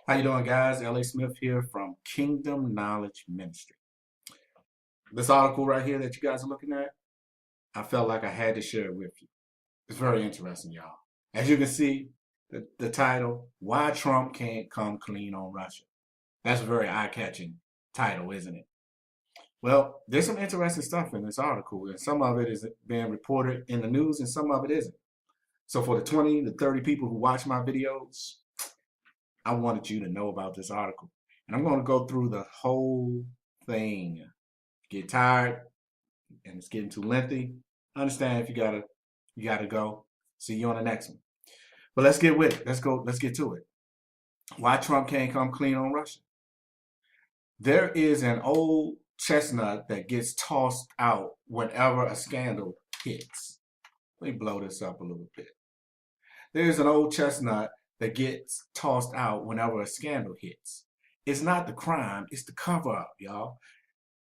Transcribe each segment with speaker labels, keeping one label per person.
Speaker 1: How you doing, guys? L.A. Smith here from Kingdom Knowledge Ministry. This article right here that you guys are looking at, I felt like I had to share it with you. It's very interesting, y'all. As you can see, the title, Why Trump Can't Come Clean on Russia. That's a very eye-catching title, isn't it? Well, there's some interesting stuff in this article, and some of it is being reported in the news and some of it isn't. So for the 20 to 30 people who watch my videos, I wanted you to know about this article. And I'm going to go through the whole thing. Get tired and it's getting too lengthy. Understand if you gotta go. See you on the next one. But let's get with it. Let's get to it. Why Trump can't come clean on Russia? There is an old chestnut that gets tossed out whenever a scandal hits. Let me blow this up a little bit. There's an old chestnut that gets tossed out whenever a scandal hits. It's not the crime, it's the cover up, y'all.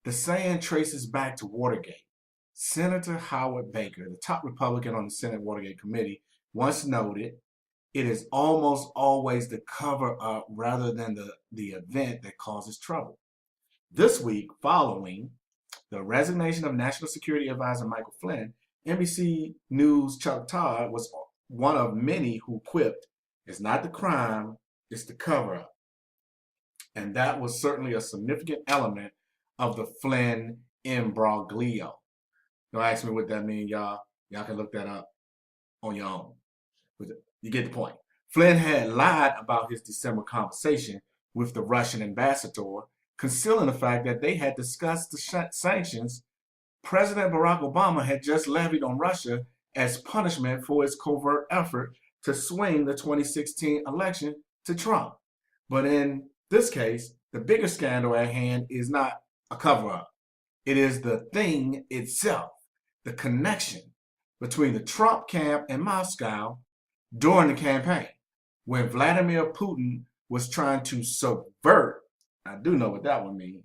Speaker 1: The saying traces back to Watergate. Senator Howard Baker, the top Republican on the Senate Watergate Committee, once noted, it is almost always the cover up rather than the event that causes trouble. This week, following the resignation of National Security Advisor Michael Flynn, NBC News' Chuck Todd was one of many who quipped, it's not the crime, it's the cover up. And that was certainly a significant element of the Flynn imbroglio. Don't ask me what that means, y'all. Y'all can look that up on your own. But you get the point. Flynn had lied about his December conversation with the Russian ambassador, concealing the fact that they had discussed the sanctions President Barack Obama had just levied on Russia as punishment for its covert effort to swing the 2016 election to Trump. But in this case, the bigger scandal at hand is not a cover-up. It is the thing itself, the connection between the Trump camp and Moscow during the campaign, when Vladimir Putin was trying to subvert, I do know what that would mean,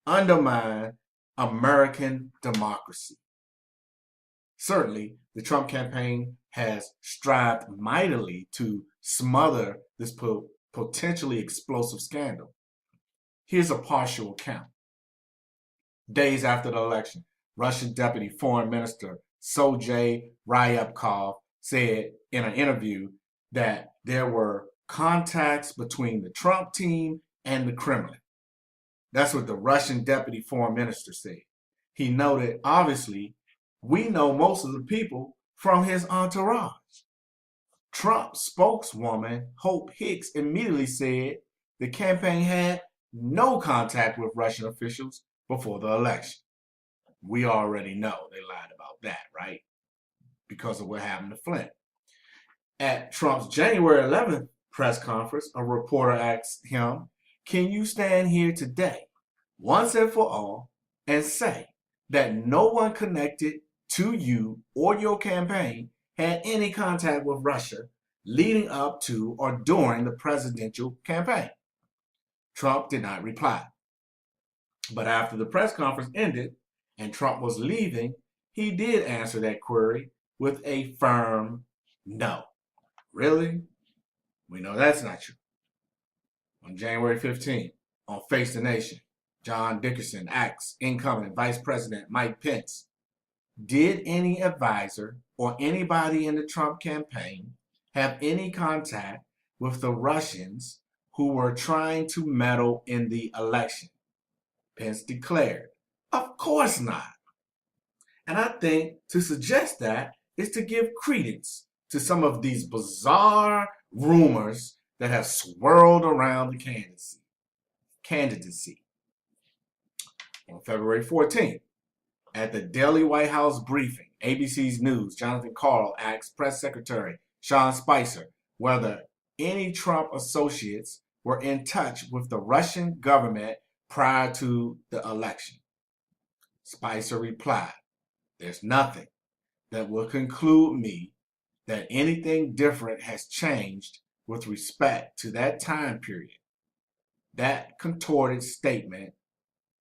Speaker 1: undermine American democracy. Certainly, the Trump campaign has strived mightily to smother this potentially explosive scandal. Here's a partial account. Days after the election, Russian Deputy Foreign Minister Sergei Ryabkov said in an interview that there were contacts between the Trump team and the Kremlin. That's what the Russian Deputy Foreign Minister said. He noted, obviously, we know most of the people from his entourage. Trump spokeswoman Hope Hicks immediately said the campaign had no contact with Russian officials before the election. We already know they lied about that, right? Because of what happened to Flynn. At Trump's January 11th press conference, a reporter asked him, can you stand here today, once and for all, and say that no one connected to you or your campaign had any contact with Russia leading up to or during the presidential campaign? Trump did not reply. But after the press conference ended and Trump was leaving, he did answer that query with a firm no. Really? We know that's not true. On January 15th, on Face the Nation, John Dickerson asks incoming Vice President Mike Pence, did any advisor or anybody in the Trump campaign have any contact with the Russians who were trying to meddle in the election? Pence declared, of course not. And I think to suggest that is to give credence to some of these bizarre rumors that have swirled around the candidacy. On February 14th, at the Daily White House briefing, ABC's News, Jonathan Karl asked Press Secretary Sean Spicer whether any Trump associates were in touch with the Russian government prior to the election. Spicer replied, there's nothing that will conclude me that anything different has changed with respect to that time period. That contorted statement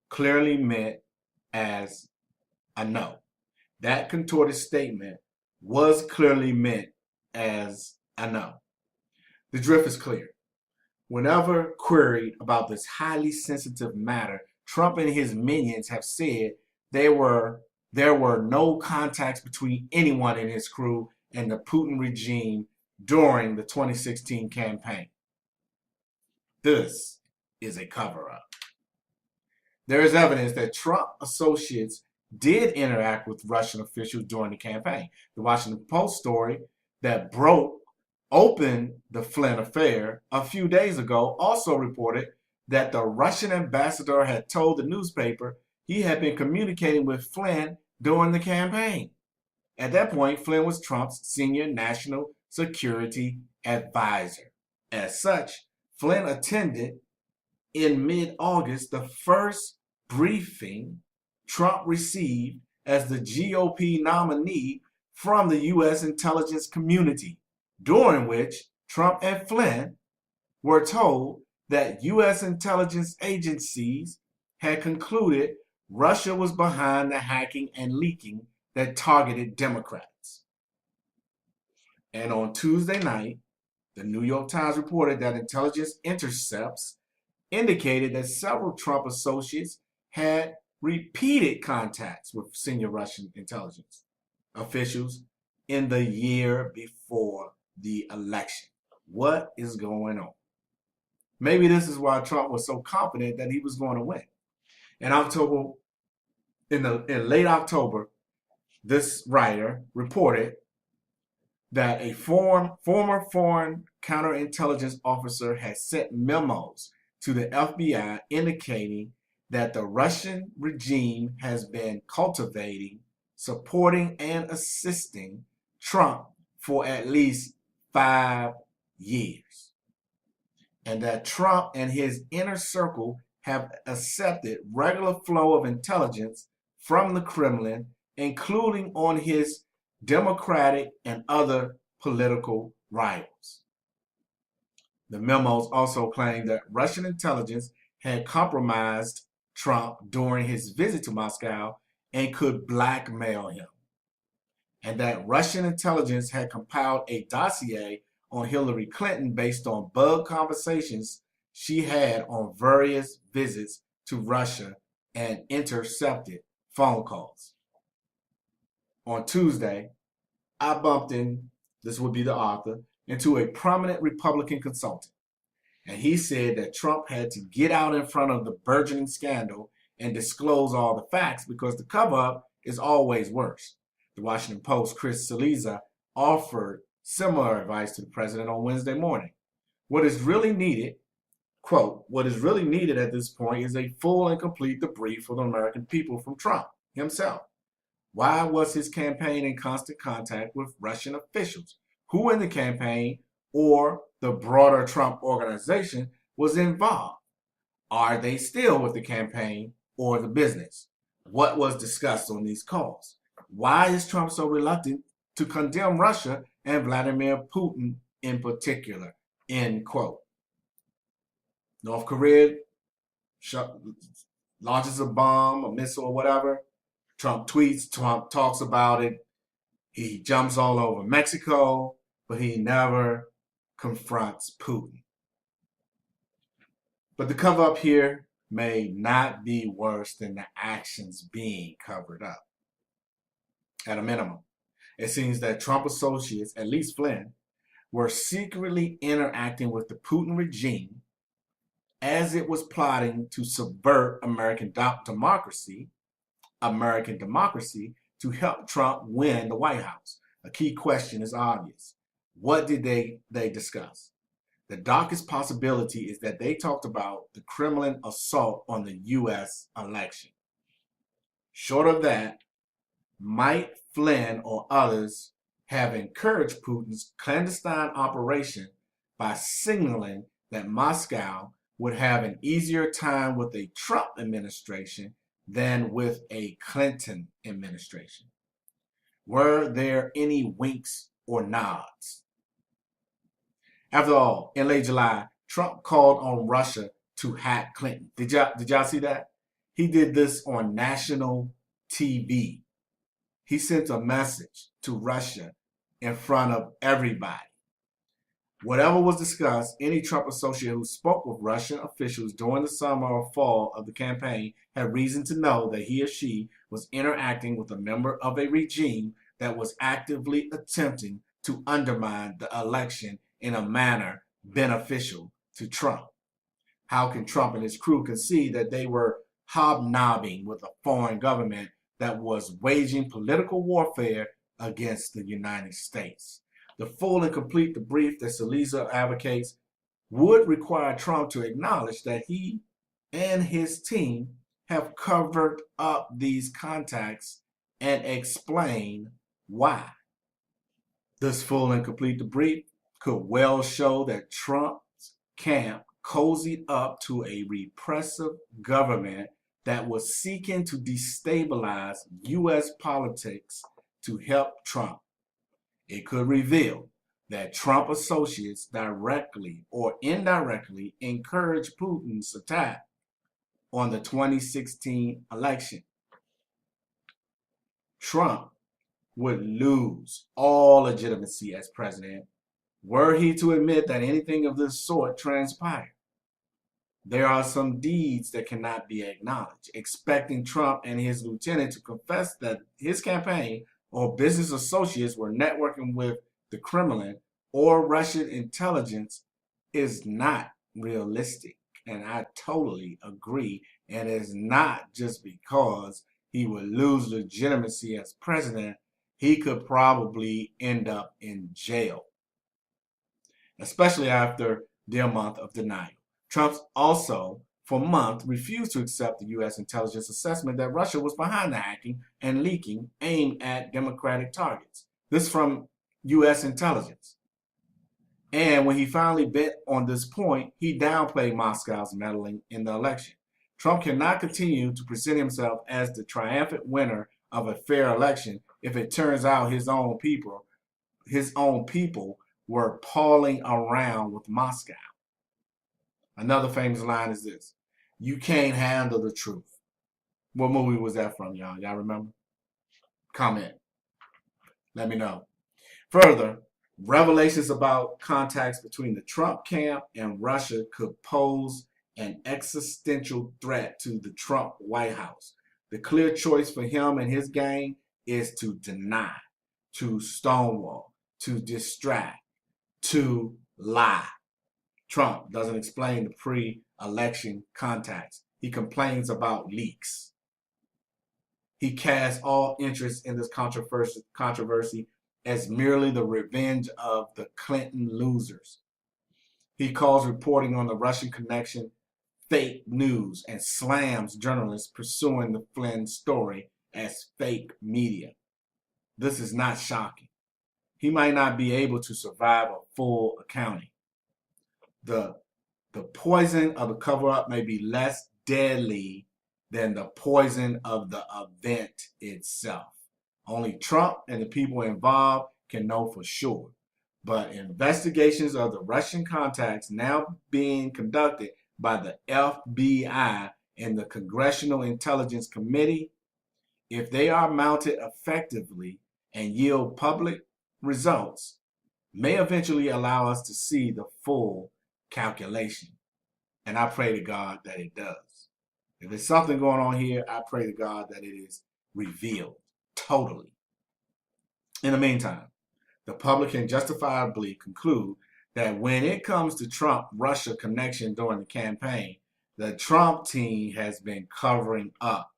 Speaker 1: clearly meant as a no. That contorted statement was clearly meant as a no. The drift is clear. Whenever queried about this highly sensitive matter, Trump and his minions have said there were no contacts between anyone in his crew and the Putin regime during the 2016 campaign. This is a cover-up. There is evidence that Trump associates did interact with Russian officials during the campaign. The Washington Post story that broke open the Flynn affair a few days ago also reported that the Russian ambassador had told the newspaper he had been communicating with Flynn during the campaign. At that point, Flynn was Trump's senior national security advisor. As such, Flynn attended in mid-August the first briefing Trump received as the GOP nominee from the U.S. intelligence community, during which Trump and Flynn were told that U.S. intelligence agencies had concluded Russia was behind the hacking and leaking that targeted Democrats. And on Tuesday night, the New York Times reported that intelligence intercepts indicated that several Trump associates had repeated contacts with senior Russian intelligence officials in the year before the election. What is going on? Maybe this is why Trump was so confident that he was going to win. In late October, this writer reported that a former foreign counterintelligence officer had sent memos to the FBI indicating that the Russian regime has been cultivating, supporting, and assisting Trump for at least 5 years. And that Trump and his inner circle have accepted regular flow of intelligence from the Kremlin, including on his Democratic and other political rivals. The memos also claim that Russian intelligence had compromised Trump during his visit to Moscow and could blackmail him, and that Russian intelligence had compiled a dossier on Hillary Clinton based on bug conversations she had on various visits to Russia and intercepted phone calls. On Tuesday, I bumped in, this would be the author, into a prominent Republican consultant. And he said that Trump had to get out in front of the burgeoning scandal and disclose all the facts because the cover-up is always worse. The Washington Post, Chris Cillizza, offered similar advice to the president on Wednesday morning. What is really needed, quote, what is really needed at this point is a full and complete debrief for the American people from Trump himself. Why was his campaign in constant contact with Russian officials? Who in the campaign or the broader Trump organization was involved? Are they still with the campaign or the business? What was discussed on these calls? Why is Trump so reluctant to condemn Russia and Vladimir Putin in particular? End quote. North Korea launches a bomb, a missile, or whatever. Trump tweets, Trump talks about it. He jumps all over Mexico, but he never confronts Putin. But the cover up here may not be worse than the actions being covered up. At a minimum, it seems that Trump associates, at least Flynn, were secretly interacting with the Putin regime as it was plotting to subvert American democracy to help Trump win the White House. A key question is obvious. What did they discuss? The darkest possibility is that they talked about the Kremlin assault on the U.S. election. Short of that, might Flynn or others have encouraged Putin's clandestine operation by signaling that Moscow would have an easier time with a Trump administration than with a Clinton administration? Were there any winks or nods? After all, in late July, Trump called on Russia to hack Clinton. Did y'all see that? He did this on national TV. He sent a message to Russia in front of everybody. Whatever was discussed, any Trump associate who spoke with Russian officials during the summer or fall of the campaign had reason to know that he or she was interacting with a member of a regime that was actively attempting to undermine the election in a manner beneficial to Trump. How can Trump and his crew concede that they were hobnobbing with a foreign government that was waging political warfare against the United States? The full and complete debrief that Cillizza advocates would require Trump to acknowledge that he and his team have covered up these contacts and explain why. This full and complete debrief could well show that Trump's camp cozied up to a repressive government that was seeking to destabilize U.S. politics to help Trump. It could reveal that Trump associates directly or indirectly encouraged Putin's attack on the 2016 election. Trump would lose all legitimacy as president were he to admit that anything of this sort transpired. There are some deeds that cannot be acknowledged. Expecting Trump and his lieutenant to confess that his campaign or business associates were networking with the Kremlin or Russian intelligence is not realistic. And I totally agree. And it's not just because he would lose legitimacy as president. He could probably end up in jail, especially after their month of denial. Trump also, for months, refused to accept the U.S. intelligence assessment that Russia was behind the hacking and leaking aimed at Democratic targets. This from U.S. intelligence. And when he finally bent on this point, he downplayed Moscow's meddling in the election. Trump cannot continue to present himself as the triumphant winner of a fair election if it turns out his own people were palling around with Moscow. Another famous line is this: "You can't handle the truth." What movie was that from, y'all? Y'all remember? Comment. Let me know. Further, revelations about contacts between the Trump camp and Russia could pose an existential threat to the Trump White House. The clear choice for him and his gang is to deny, to stonewall, to distract, to lie. Trump doesn't explain the pre-election contacts. He complains about leaks. He casts all interest in this controversy as merely the revenge of the Clinton losers. He calls reporting on the Russian connection fake news and slams journalists pursuing the Flynn story as fake media. This is not shocking. He might not be able to survive a full accounting. The poison of the cover-up may be less deadly than the poison of the event itself. Only Trump and the people involved can know for sure. But investigations of the Russian contacts now being conducted by the FBI and the Congressional Intelligence Committee, if they are mounted effectively and yield public results, may eventually allow us to see the full calculation. And I pray to God that it does. If there's something going on here, I pray to God that it is revealed totally. In the meantime, the public can justifiably conclude that when it comes to Trump-Russia connection during the campaign, the Trump team has been covering up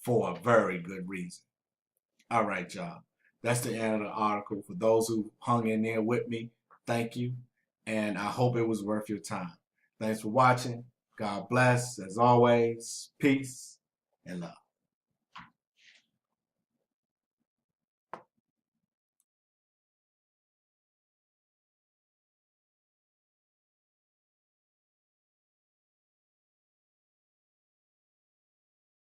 Speaker 1: for a very good reason. All right, y'all. That's the end of the article. For those who hung in there with me, thank you. And I hope it was worth your time. Thanks for watching. God bless. As always, peace and love.